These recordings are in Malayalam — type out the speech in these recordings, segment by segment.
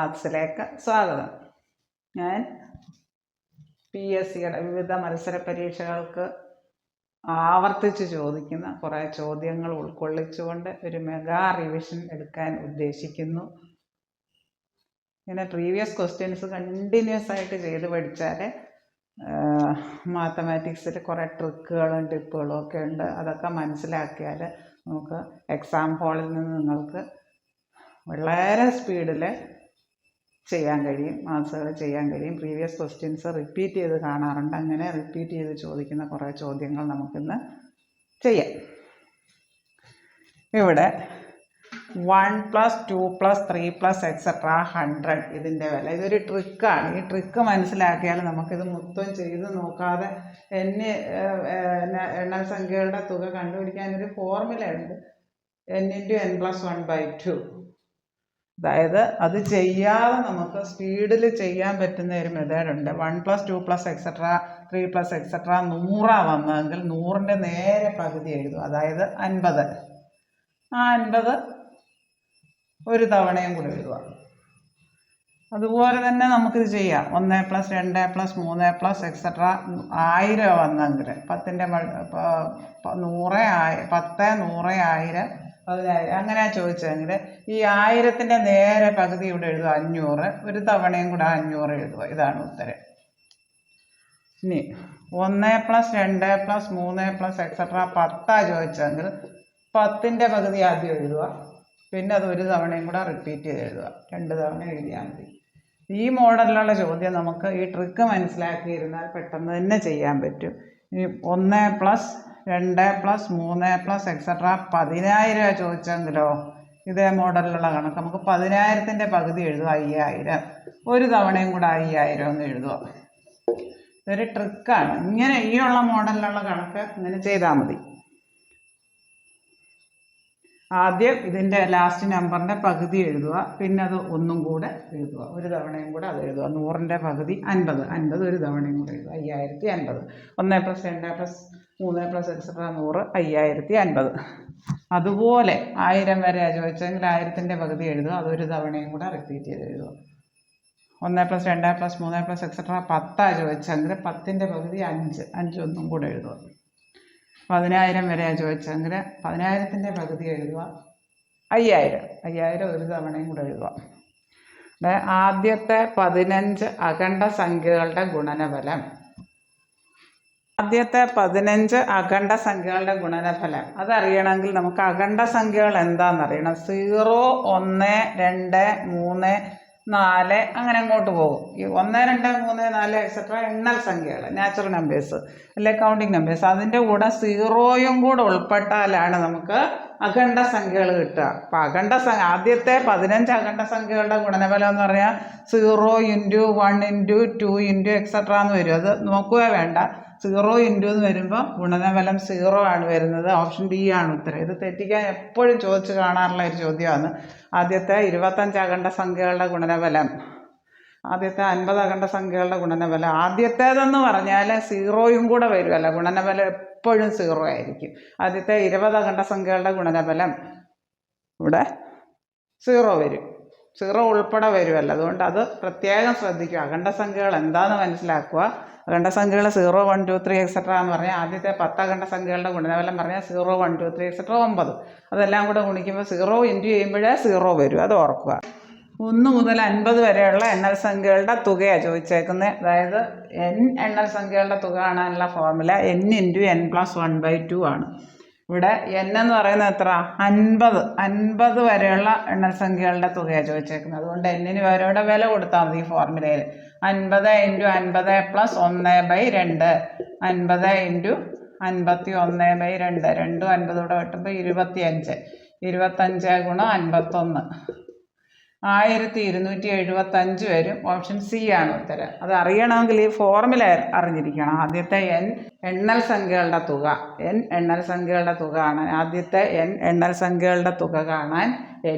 മാത്സിലേക്ക് സ്വാഗതം. ഞാൻ PSCയുടെ വിവിധ മത്സര പരീക്ഷകൾക്ക് ആവർത്തിച്ച് ചോദിക്കുന്ന കുറേ ചോദ്യങ്ങൾ ഉൾക്കൊള്ളിച്ചുകൊണ്ട് ഒരു മെഗാ റിവിഷൻ എടുക്കാൻ ഉദ്ദേശിക്കുന്നു. ഇങ്ങനെ പ്രീവിയസ് ക്വസ്റ്റ്യൻസ് കണ്ടിന്യൂസ് ആയിട്ട് ചെയ്ത് പഠിച്ചാൽ മാത്തമാറ്റിക്സിൽ കുറേ ട്രിക്കുകളും ടിപ്പുകളും ഒക്കെ ഉണ്ട്. അതൊക്കെ മനസ്സിലാക്കിയാൽ നമുക്ക് എക്സാം ഹാളിൽ നിന്ന് നിങ്ങൾക്ക് വളരെ സ്പീഡിൽ ചെയ്യാൻ കഴിയും, മാത്സുകൾ ചെയ്യാൻ കഴിയും. പ്രീവിയസ് ക്വസ്റ്റ്യൻസ് റിപ്പീറ്റ് ചെയ്ത് കാണാറുണ്ട്. അങ്ങനെ റിപ്പീറ്റ് ചെയ്ത് ചോദിക്കുന്ന കുറേ ചോദ്യങ്ങൾ നമുക്കിന്ന് ചെയ്യാം. ഇവിടെ 1 + 2 + 3 + etc. 100 ഇതിൻ്റെ വില. ഇതൊരു ട്രിക്കാണ്. ഈ ട്രിക്ക് മനസ്സിലാക്കിയാൽ നമുക്കിത് മൊത്തം ചെയ്ത് നോക്കാതെ എണ്ണൽ സംഖ്യകളുടെ തുക കണ്ടുപിടിക്കാനൊരു ഫോർമുല ഉണ്ട്, n × n+1/2. അതായത് അത് ചെയ്യാതെ നമുക്ക് സ്പീഡിൽ ചെയ്യാൻ പറ്റുന്ന ഒരു മെത്തേഡുണ്ട്. 1 + 2 + etc. 3 + etc. 100 വന്നതെങ്കിൽ 100ൻ്റെ നേരെ പകുതി എഴുതും, അതായത് 50. ആ 50 ഒരു തവണയും കൂടെ എഴുതുക. അതുപോലെ തന്നെ നമുക്കിത് ചെയ്യാം. 1 + 2 + 3 + etc. 1000 വന്നെങ്കിൽ 10ൻ്റെ 100 10 100 1000 10,000 അങ്ങനെ ചോദിച്ചെങ്കിൽ ഈ 1000ൻ്റെ നേരെ പകുതി ഇവിടെ എഴുതുക 500, ഒരു തവണയും കൂടെ 500 എഴുതുക. ഇതാണ് ഉത്തരം. ഇനി 1 + 2 + 3 + etc. 10 ചോദിച്ചെങ്കിൽ 10ൻ്റെ പകുതി ആദ്യം എഴുതുക, പിന്നെ അത് ഒരു തവണയും കൂടെ റിപ്പീറ്റ് ചെയ്ത് എഴുതുക. 2 തവണ എഴുതിയാൽ മതി. ഈ മോഡലിലുള്ള ചോദ്യം നമുക്ക് ഈ ട്രിക്ക് മനസ്സിലാക്കിയിരുന്നാൽ പെട്ടെന്ന് തന്നെ ചെയ്യാൻ പറ്റും. ഇനി 1 + 2 + 3 + etc. 10,000 ചോദിച്ചെങ്കിലോ ഇതേ മോഡലിലുള്ള കണക്ക് നമുക്ക് 10,000ൻ്റെ പകുതി എഴുതുക 5000, ഒരു തവണയും കൂടെ 5000 എന്ന് എഴുതുക. ഇതൊരു ട്രിക്കാണ്. ഇങ്ങനെ ഈ ഉള്ള മോഡലിലുള്ള കണക്ക് ഇങ്ങനെ ചെയ്താൽ മതി. ആദ്യം ഇതിൻ്റെ ലാസ്റ്റ് നമ്പറിൻ്റെ പകുതി എഴുതുക, പിന്നെ അത് ഒന്നും കൂടെ എഴുതുക, ഒരു തവണയും കൂടെ അത് എഴുതുക. 100ൻ്റെ പകുതി 50 ഒരു തവണയും കൂടെ എഴുതുക, 5050. 1 + 2 + 3 + etc. 100 5050. അതുപോലെ 1000 വരെ ചോദിച്ചെങ്കിൽ 1000ൻ്റെ പകുതി എഴുതുക, അതൊരു തവണയും കൂടെ റിപ്പീറ്റ് ചെയ്ത് എഴുതുക. 1 + 2 + 3 + etc. 10 ചോദിച്ചെങ്കിൽ 10ൻ്റെ പകുതി 5 ഒന്നും കൂടെ എഴുതുക. 10,000 വരെ ചോദിച്ചെങ്കിൽ 10,000ൻ്റെ പകുതി എഴുതുക, 5000 ഒരു തവണയും കൂടെ എഴുതുക. ആദ്യത്തെ 15 അഖണ്ഡ സംഖ്യകളുടെ ഗുണനഫലം. ആദ്യത്തെ 15 അഖണ്ഡ സംഖ്യകളുടെ ഗുണനഫലം അതറിയണമെങ്കിൽ നമുക്ക് അഖണ്ഡ സംഖ്യകൾ എന്താണെന്നറിയണം. 0, 1, 2, 3, 4 അങ്ങനെ അങ്ങോട്ട് പോകും. ഈ 1, 2, 3, 4 etc. എണ്ണൽ സംഖ്യകൾ, നാച്ചുറൽ നമ്പേഴ്സ് അല്ലെ കൗണ്ടിങ് നമ്പേഴ്സ്, അതിൻ്റെ കൂടെ 0യും കൂടെ ഉൾപ്പെട്ടാലാണ് നമുക്ക് അഖണ്ഡ സംഖ്യകൾ കിട്ടുക. അപ്പം ആദ്യത്തെ 15 അഖണ്ഡ സംഖ്യകളുടെ ഗുണനഫലം എന്ന് പറഞ്ഞാൽ 0 × 1 × 2 × etc. എന്ന് വരും. അത് നോക്കുക വേണ്ട. 0 × എന്ന് വരുമ്പോൾ ഗുണനഫലം 0 ആണ് വരുന്നത്. ഓപ്ഷൻ ഡി ആണ് ഉത്തരം. ഇത് തെറ്റിക്കാൻ എപ്പോഴും ചോദിച്ച് കാണാറുള്ള ഒരു ചോദ്യമാണ്. ആദ്യത്തെ 25 അഖണ്ഡ സംഖ്യകളുടെ ഗുണനഫലം, ആദ്യത്തെ 50 അഖണ്ഡ സംഖ്യകളുടെ ഗുണനഫലം. ആദ്യത്തേതെന്ന് പറഞ്ഞാൽ 0യും കൂടെ വരുമല്ല, ഗുണനഫലം എപ്പോഴും 0 ആയിരിക്കും. ആദ്യത്തെ 20 അഖണ്ഡ സംഖ്യകളുടെ ഗുണനഫലം ഇവിടെ 0 വരും, 0 ഉൾപ്പെടെ വരുമല്ലോ. അതുകൊണ്ട് അത് പ്രത്യേകം ശ്രദ്ധിക്കുക. അഖണ്ഡ സംഖ്യകൾ എന്താണെന്ന് മനസ്സിലാക്കുക. അഖണ്ഡ സംഖ്യകൾ 0, 1, 2, 3 etc. എന്ന് പറഞ്ഞാൽ ആദ്യത്തെ 10 അഖണ്ഡ സംഖ്യകളുടെ ഗുണനഫലം പറഞ്ഞാൽ 0, 1, 2, 3 etc. 9. അതെല്ലാം കൂടെ ഗുണിക്കുമ്പോൾ 0 × ചെയ്യുമ്പോഴേ 0 വരും, അത് ഓർക്കുക. 1 മുതൽ 50 വരെയുള്ള എണ്ണൽ സംഖ്യകളുടെ തുകയാണ് ചോദിച്ചേക്കുന്നത്. അതായത് n എണ്ണൽ സംഖ്യകളുടെ തുക കാണാനുള്ള ഫോർമുല n × n+1/2 ആണ്. ഇവിടെ n എന്ന് പറയുന്നത് എത്ര? 50 വരെയുള്ള എണ്ണൽ സംഖ്യകളുടെ തുകയാണ് ചോദിച്ചേക്കുന്നത്. അതുകൊണ്ട് n-ന് വരെയുടെ വില കൊടുത്താൽ മതി ഈ ഫോർമുലയിൽ. 50 × 50 + 1/2. 50 × 51/2. 2 50 കൂടെ വെട്ടുമ്പോൾ 25. 25 × 51 1275 വരും. ഓപ്ഷൻ സി ആണ് ഉത്തരം. അത് അറിയണമെങ്കിൽ ഈ ഫോർമുല അറിഞ്ഞിരിക്കണം. ആദ്യത്തെ n എണ്ണൽ സംഖ്യകളുടെ തുക, n എണ്ണൽ സംഖ്യകളുടെ തുക കാണാൻ, ആദ്യത്തെ n എണ്ണൽ സംഖ്യകളുടെ തുക കാണാൻ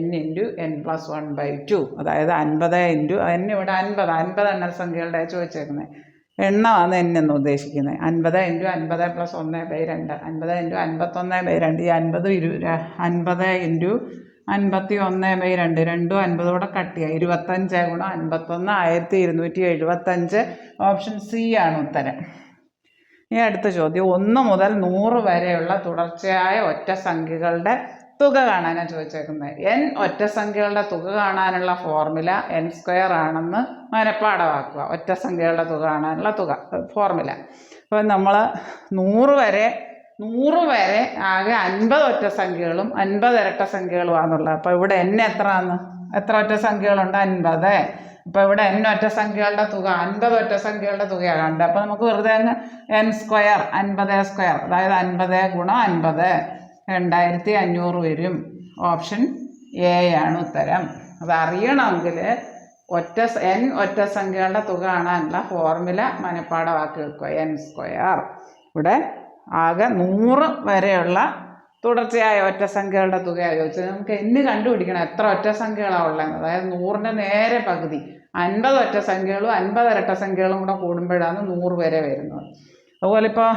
n × n+1/2, അതായത് 50 × n. ഇവിടെ 50 എണ്ണൽ സംഖ്യകളുടെ ചോദിച്ചേക്കുന്നത്. എണ്ണമാണ് n എന്ന് ഉദ്ദേശിക്കുന്നത്. 50 × 50 + 1/2. 50 × 51/2. ഈ 50 × 51/2 രണ്ടും 50 കട്ട് ചെയ്യുക. 25 ഗുണം 51 1275. ഓപ്ഷൻ സി ആണ് ഉത്തരം. ഇനി അടുത്ത ചോദ്യം, 1 മുതൽ 100 വരെയുള്ള തുടർച്ചയായ ഒറ്റ സംഖ്യകളുടെ തുക കാണാനാണ് ചോദിച്ചേക്കുന്നത്. n ഒറ്റ സംഖ്യകളുടെ തുക കാണാനുള്ള ഫോർമുല n² ആണെന്ന് മനഃപ്പാഠമാക്കുക. ഒറ്റ സംഖ്യകളുടെ തുക കാണാനുള്ള ഫോർമുല. അപ്പോൾ നമ്മൾ 100 വരെ ആകെ 50 ഒറ്റ സംഖ്യകളും 50 ഇരട്ട സംഖ്യകളുമാണുള്ളത്. അപ്പോൾ ഇവിടെ എത്ര ഒറ്റ സംഖ്യകളുണ്ട്? 50. അപ്പോൾ ഇവിടെ ഒറ്റ സംഖ്യകളുടെ തുക 50 ഒറ്റ സംഖ്യകളുടെ തുകയാണ് കണ്ടത്. അപ്പോൾ നമുക്ക് വെറുതെ അങ്ങ് n² 50² അതായത് 50 ഗുണം 50 2500 വരും. ഓപ്ഷൻ എ ആണ് ഉത്തരം. അത് അറിയണമെങ്കിൽ ഒറ്റ സംഖ്യകളുടെ തുക കാണാനുള്ള ഫോർമുല മനഃപ്പാഠമാക്കി വെക്കുക. n². ഇവിടെ ആകെ 100 വരെയുള്ള തുടർച്ചയായ ഒറ്റ സംഖ്യകളുടെ തുകയാണ് ചോദിച്ചത്. നമുക്ക് കണ്ടുപിടിക്കണം എത്ര ഒറ്റ സംഖ്യകളാണ് ഉള്ളത്. അതായത് 100ൻ്റെ നേരെ പകുതി 50 ഒറ്റ സംഖ്യകളും 50 ഇരട്ട സംഖ്യകളും കൂടെ കൂടുമ്പോഴാണ് 100 വരെ വരുന്നത്. അതുപോലെ ഇപ്പോൾ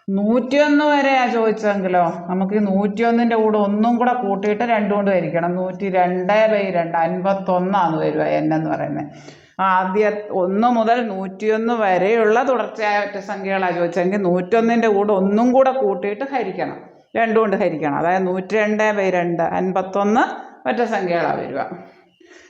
101 വരെയാണ് ചോദിച്ചതെങ്കിലോ നമുക്ക് 101ൻ്റെ കൂടെ ഒന്നും കൂടെ കൂട്ടിയിട്ട് 2 കൊണ്ട് ഹരിക്കണം. 102/2 51 വരിക എന്ന് പറയുന്നത്. ആദ്യ 1 മുതൽ 101 വരെയുള്ള തുടർച്ചയായ ഒറ്റ സംഖ്യകളാണ് ചോദിച്ചെങ്കിൽ 101ൻ്റെ കൂടെ ഒന്നും കൂടെ കൂട്ടിയിട്ട് ഹരിക്കണം. 2 കൊണ്ട് ഹരിക്കണം. അതായത് 102/2 51 ഒറ്റ സംഖ്യകളാണ് വരിക.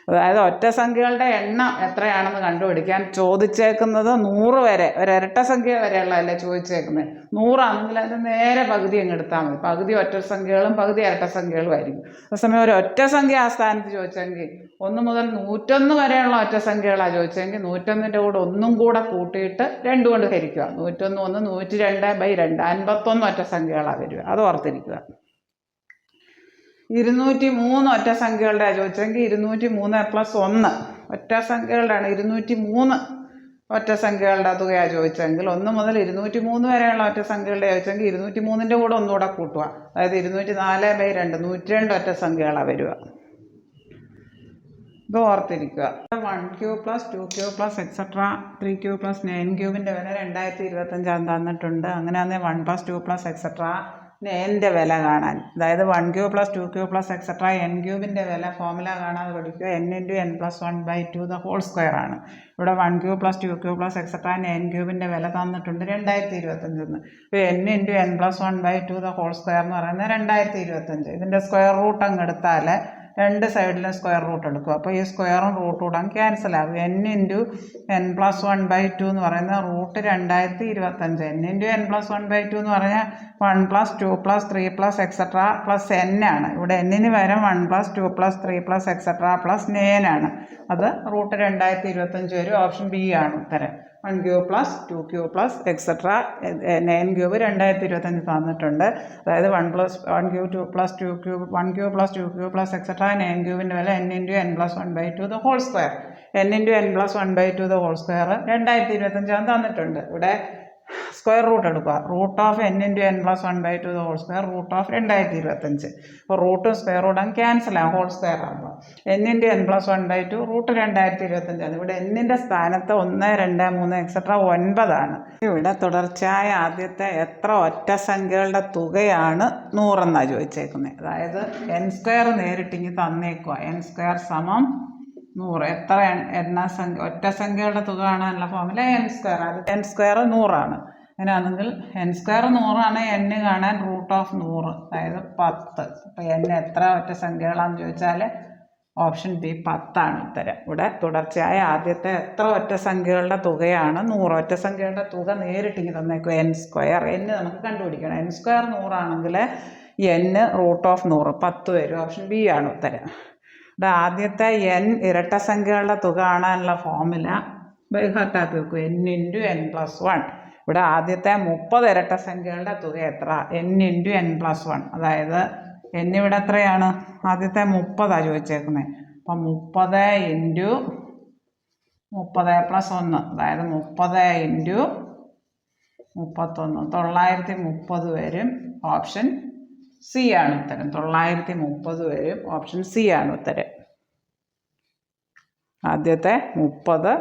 അതായത് ഒറ്റ സംഖ്യകളുടെ എണ്ണം എത്രയാണെന്ന് കണ്ടുപിടിക്കാൻ ചോദിച്ചേക്കുന്നത് 100 വരെ ഒരു ഇരട്ട സംഖ്യ വരെയുള്ളതല്ലേ ചോദിച്ചേക്കുന്നത്. 100 ആണെങ്കിൽ അതിൻ്റെ നേരെ പകുതി അങ്ങ് എടുത്താൽ മതി. പകുതി ഒറ്റ സംഖ്യകളും പകുതി ഇരട്ട സംഖ്യകളും ആയിരിക്കും. അതേസമയം ഒരു ഒറ്റ സംഖ്യ ആ സ്ഥാനത്ത് ചോദിച്ചെങ്കിൽ 1 മുതൽ 101 വരെയുള്ള ഒറ്റ സംഖ്യകളാണ് ചോദിച്ചെങ്കിൽ 101ൻ്റെ കൂടെ ഒന്നും കൂടെ കൂട്ടിയിട്ട് 2 കൊണ്ട് ഹരിക്കുക. 101 102/2 51 ഒറ്റ സംഖ്യകളാണ് വരിക. അത് ഓർത്തിരിക്കുക. 203 ഒറ്റ സംഖ്യകളുടെ ചോദിച്ചെങ്കിൽ 203 + 1 ഒറ്റ സംഖ്യകളുടെയാണ്. 203 ഒറ്റ സംഖ്യകളുടെ തുകയാണ് ചോദിച്ചെങ്കിൽ 1 മുതൽ 203 വരെയുള്ള ഒറ്റ സംഖ്യകളുടെ ചോദിച്ചെങ്കിൽ 203ൻ്റെ കൂടെ ഒന്നുകൂടെ കൂട്ടുക. അതായത് 204/2 102 ഒറ്റ സംഖ്യകളാണ് വരിക. ഇത് ഓർത്തിരിക്കുക. 1³ + 2³ + etc 3³ + 9³ വില 2025 തന്നിട്ടുണ്ട്. അങ്ങനെയാണെങ്കിൽ 1 + 2 + etc n-ൻ്റെ വില കാണാൻ. അതായത് 1³ + 2³ + etc n³ വില ഫോർമുല കാണാതെ പഠിക്കുക. n × n+1/2² ആണ്. ഇവിടെ 1³ + 2³ + etc n³ വില തന്നിട്ടുണ്ട് 2025. ഇപ്പോൾ n × n+1/2² എന്ന് പറയുന്നത് 2025. ഇതിൻ്റെ സ്ക്വയർ റൂട്ട് അങ്ങ് എടുത്താൽ രണ്ട് സൈഡിലും സ്ക്വയർ റൂട്ട് എടുക്കും. അപ്പോൾ ഈ സ്ക്വയറും റൂട്ട് കൂടെ ക്യാൻസൽ ആകും. n × n+1/2 എന്ന് പറയുന്നത് റൂട്ട് 2025. n × n+1/2 എന്ന് പറഞ്ഞാൽ 1 + 2 + 3 + etc +n ആണ്. ഇവിടെ n-ന് പകരം 1 + 2 + 3 + etc +9 ആണ്. അത് റൂട്ട് 2025 വരും. ഓപ്ഷൻ ബി ആണ് ഉത്തരം. 1³ + 2³ + etc n³ 2025 തന്നിട്ടുണ്ട്. അതായത് 1³ + 2³ + etc n³ വില n × n+1/2² n × n+1/2² 2025 തന്നിട്ടുണ്ട്. ഇവിടെ സ്ക്വയർ റൂട്ട് എടുക്കുക. Root of n × n+1/2² root of 2025. അപ്പോൾ റൂട്ടും സ്ക്വയർ റൂട്ടും ക്യാൻസൽ ആകും. ഹോൾ സ്ക്വയർ ആകുമ്പോൾ n × n+1/2 റൂട്ട് 2025 ആണ്. ഇവിടെ n-ൻ്റെ സ്ഥാനത്ത് 1 2 3 etc 9 ആണ്. ഇവിടെ തുടർച്ചയായ ആദ്യത്തെ എത്ര ഒറ്റ സംഖ്യകളുടെ തുകയാണ് 100 എന്നാണ് ചോദിച്ചേക്കുന്നത്. അതായത് n² നേരിട്ടിങ്ങി തന്നേക്കുക. n² = 100. എത്ര ഒറ്റ സംഖ്യകളുടെ തുക കാണാനുള്ള ഫോർമുല n². അത് n² 100 ആണ്. അങ്ങനെയാണെങ്കിൽ n² 100 ആണ്. n കാണാൻ റൂട്ട് ഓഫ് 100 അതായത് 10. അപ്പോൾ n എത്ര ഒറ്റ സംഖ്യകളാണെന്ന് ചോദിച്ചാൽ ഓപ്ഷൻ ബി 10 ആണ് ഉത്തരം. ഇവിടെ തുടർച്ചയായ ആദ്യത്തെ എത്ര ഒറ്റ സംഖ്യകളുടെ തുകയാണ് 100. ഒറ്റ സംഖ്യകളുടെ തുക നേരിട്ടിങ്ങി തന്നേക്കുക n². n നമുക്ക് കണ്ടുപിടിക്കണം. n² 100 ആണെങ്കിൽ n റൂട്ട് ഓഫ് 100 10 വരും. ഓപ്ഷൻ ബി ആണ് ഉത്തരം. ഇവിടെ ആദ്യത്തെ n ഇരട്ട സംഖ്യകളുടെ തുക കാണാനുള്ള ഫോർമുല ബൈഹാർട്ടാക്കി വെക്കും. n × n+1. ഇവിടെ ആദ്യത്തെ 30 ഇരട്ട സംഖ്യകളുടെ തുക എത്ര? n × n+1. അതായത് n ഇവിടെ എത്രയാണ്? ആദ്യത്തെ 30 ചോദിച്ചേക്കുന്നത്. അപ്പം 30 × 30 + 1 അതായത് 30 × 31 930 വരും. ഓപ്ഷൻ സി ആണ് ഉത്തരം. 930 വരും. ഓപ്ഷൻ സി ആണ് ഉത്തരം. ആദ്യത്തെ 30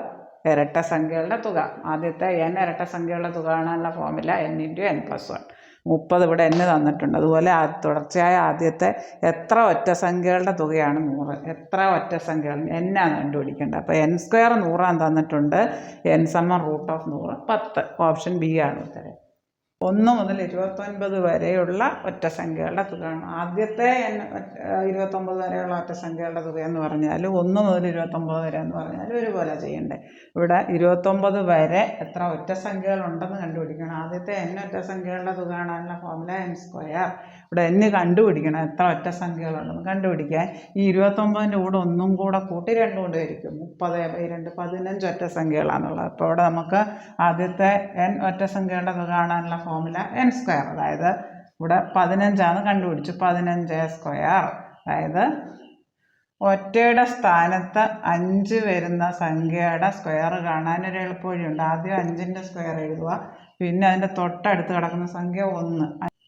ഇരട്ട സംഖ്യകളുടെ തുക. ആദ്യത്തെ n ഇരട്ട സംഖ്യകളുടെ തുക കാണാനുള്ള ഫോർമുല n × n+1. 30 ഇവിടെ n തന്നിട്ടുണ്ട്. അതുപോലെ തുടർച്ചയായ ആദ്യത്തെ എത്ര ഒറ്റ സംഖ്യകളുടെ തുകയാണ് 100? എത്ര ഒറ്റ സംഖ്യകൾ n ആണ് കണ്ടുപിടിക്കേണ്ടത്. അപ്പോൾ n² 100 തന്നിട്ടുണ്ട്. n √100 10. ഓപ്ഷൻ ബി ആണ് ഉത്തരം. 1 മുതൽ 29 വരെയുള്ള ഒറ്റ സംഖ്യകളുടെ തുകയാണ്. ആദ്യത്തെ 29 വരെയുള്ള ഒറ്റ സംഖ്യകളുടെ തുക എന്ന് പറഞ്ഞാൽ 1 മുതൽ 29 വരെ എന്ന് പറഞ്ഞാൽ ഒരുപോലെ ചെയ്യണ്ടേ. ഇവിടെ 29 വരെ എത്ര ഒറ്റ സംഖ്യകളുണ്ടെന്ന് കണ്ടുപിടിക്കണം. ആദ്യത്തെ n ഒറ്റ സംഖ്യകളുടെ തുക കാണാനുള്ള ഫോർമുല n². ഇവിടെ n കണ്ടുപിടിക്കണം, എത്ര ഒറ്റ സംഖ്യകളുണ്ടെന്ന് കണ്ടുപിടിക്കാൻ ഈ 29ൻ്റെ കൂടെ ഒന്നും കൂടെ കൂട്ടി 2 കൊണ്ട് ഹരിക്കും. 30/2 15 ഒറ്റ സംഖ്യകളാണുള്ളത്. അപ്പോൾ ഇവിടെ നമുക്ക് ആദ്യത്തെ n ഒറ്റ സംഖ്യകളുടെ തുക കാണാനുള്ള ഫോർമുല n². അതായത് ഇവിടെ 15 കണ്ടുപിടിച്ചു. 15a². അതായത് ഒറ്റയുടെ സ്ഥാനത്ത് 5 വരുന്ന സംഖ്യയുടെ സ്ക്വയർ കാണാനൊരു എളുപ്പവഴിയുണ്ട്. ആദ്യം 5ൻ്റെ സ്ക്വയർ എഴുതുക, പിന്നെ അതിൻ്റെ തൊട്ടടുത്ത് കിടക്കുന്ന സംഖ്യ 1,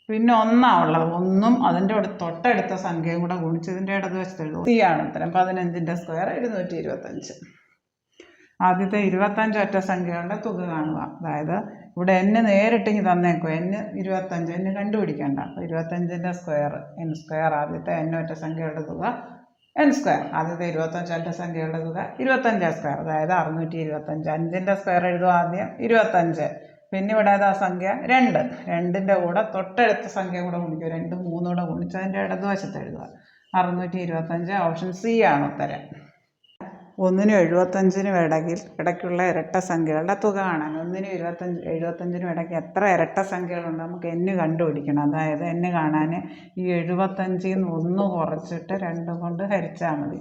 പിന്നെ 1 ഉള്ളത്. 1ഉം അതിൻ്റെ തൊട്ടടുത്ത സംഖ്യയും കൂടെ ഗുണിച്ച് ഇതിൻ്റെ ഇടതുവശത്ത് എഴുതും. C ആണ് ഉത്തരം. 15ൻ്റെ സ്ക്വയർ 225. ആദ്യത്തെ 25 ഒറ്റ സംഖ്യകളുടെ തുക കാണുക. അതായത് ഇവിടെ n നേരിട്ടിങ്ങി തന്നേക്കും. n 25, n കണ്ടുപിടിക്കേണ്ട. അപ്പോൾ 25ൻ്റെ സ്ക്വയർ n². ആദ്യത്തെ n ഒറ്റ സംഖ്യകളുടെ തുക n². ആദ്യത്തെ 25 ഒറ്റ സംഖ്യകളുടെ തുക 25a². അതായത് 625. 5ൻ്റെ സ്ക്വയർ എഴുതുക ആദ്യം 25. പിന്നെ ഇവിടെ ഏതാ സംഖ്യ 2. 2ൻ്റെ കൂടെ തൊട്ടടുത്ത സംഖ്യ കൂടെ ഗുണിക്കുക. 2, 3 കൂടെ ഗുണിച്ച് അതിൻ്റെ ഇടതുവശത്ത് എഴുതുക. 625. ഓപ്ഷൻ സി ആണ് ഉത്തരം. 1നും 75നും ഇടയ്ക്കുള്ള ഇരട്ട സംഖ്യകളുടെ തുക കാണാൻ. 1നും 75നും ഇടയ്ക്ക് എത്ര ഇരട്ട സംഖ്യകളുണ്ട് നമുക്ക് n കണ്ടുപിടിക്കണം. അതായത് n കാണാൻ ഈ 75ൽ നിന്ന് 1 കുറച്ചിട്ട് 2 കൊണ്ട് ഹരിച്ചാൽ മതി.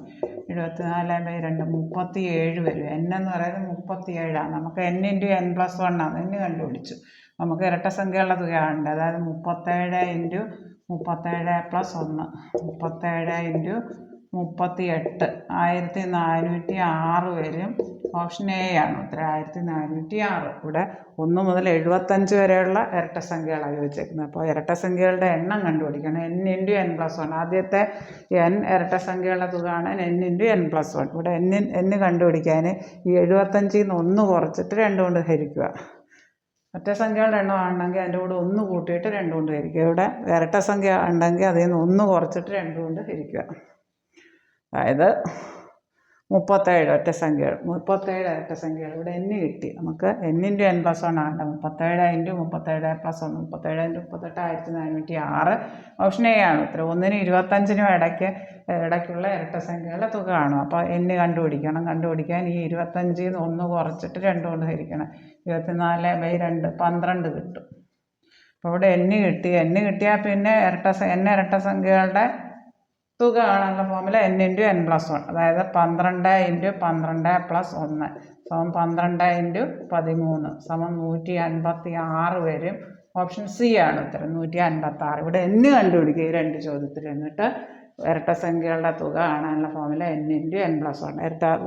74/2 37 വരും. n എന്ന് പറയുന്നത് 37 ആണ്. നമുക്ക് n × n+1 ആണ്. n കണ്ടുപിടിച്ചു. നമുക്ക് ഇരട്ട സംഖ്യകളുടെ തുക കാണേണ്ടത്. അതായത് 37 × 37 + 1 37 × 38 1406 വരും. ഓപ്ഷൻ എ ആണ് ഉത്തരം. 1406. ഇവിടെ 1 മുതൽ 75 വരെയുള്ള ഇരട്ട സംഖ്യകളാണ് ചോദിച്ചേക്കുന്നത്. അപ്പോൾ ഇരട്ട സംഖ്യകളുടെ എണ്ണം കണ്ടുപിടിക്കണം. n × n+1. ആദ്യത്തെ n ഇരട്ട സംഖ്യകളുടെ തുക കാണാൻ n × n+1. ഇവിടെ n കണ്ടുപിടിക്കാൻ ഈ 75ൽ നിന്ന് 1 കുറച്ചിട്ട് 2 കൊണ്ട് ഹരിക്കുക. ഒറ്റ സംഖ്യകളുടെ എണ്ണം ആണെങ്കിൽ അതിൻ്റെ കൂടെ 1 കൂട്ടിയിട്ട് 2 കൊണ്ട് ഹരിക്കുക. ഇവിടെ ഇരട്ട സംഖ്യ ഉണ്ടെങ്കിൽ അതിൽ നിന്ന് 1 കുറച്ചിട്ട് 2 കൊണ്ട് ഹരിക്കുക. അതായത് 37 ഒറ്റ സംഖ്യകൾ, 37 ഇരട്ട സംഖ്യകൾ. ഇവിടെ n കിട്ടി. നമുക്ക് n × n+1 ആണ്. 37 × 37 + 1 37 × 38 1406. ഓപ്ഷൻ എ ആണ് ഉത്തരം. 1നും 25നും ഇടയ്ക്കുള്ള ഇരട്ട സംഖ്യകളുടെ തുക കാണും. അപ്പോൾ n കണ്ടുപിടിക്കണം. കണ്ടുപിടിക്കാൻ ഈ 25ൽ നിന്ന് 1 കുറച്ചിട്ട് 2 കൊണ്ട് ഹരിക്കണം. 24/2 12 കിട്ടും. അപ്പോൾ ഇവിടെ n കിട്ടി. n കിട്ടിയാൽ പിന്നെ ഇരട്ട സംഖ്യകളുടെ തുക കാണാനുള്ള ഫോർമുല n × n+1. അതായത് 12 × 12 + 1 12 × 13 156 വരും. ഓപ്ഷൻ സി ആണ് ഉത്തരം. 156. ഇവിടെ n കണ്ടുപിടിക്കുക ഈ 2 ചോദ്യത്തിൽ. എന്നിട്ട് ഇരട്ട സംഖ്യകളുടെ തുക കാണാനുള്ള ഫോർമുല n × n+1.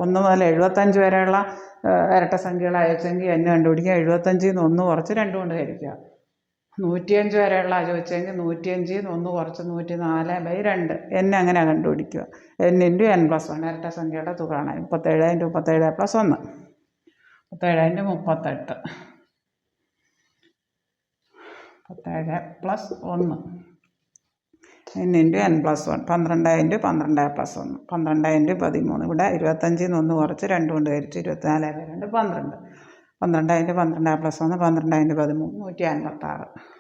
1 മുതൽ 75 വരെയുള്ള ഇരട്ട സംഖ്യകൾ അയച്ചെങ്കിൽ n കണ്ടുപിടിക്കുക. 75ൽ നിന്ന് 1 കുറച്ച് 2 കൊണ്ട് ഹരിക്കുക. 105 വരെയുള്ള ചോദിച്ചെങ്കിൽ 105ൽ നിന്ന് 1 കുറച്ച് 104/2. n അങ്ങനെ കണ്ടുപിടിക്കുക. n × n+1 ഇരട്ട സംഖ്യയുടെ തുക കാണാൻ. 37 × 37 + 1 37 × 38 37 + 1 n × n+1 12 × 12 + 1 12 × 13. ഇവിടെ 25ൽ നിന്ന് 1 കുറച്ച് 2 കൊണ്ട് ഹരിച്ച് 24/2 12 12 × 12 + 1 12 × 13 156.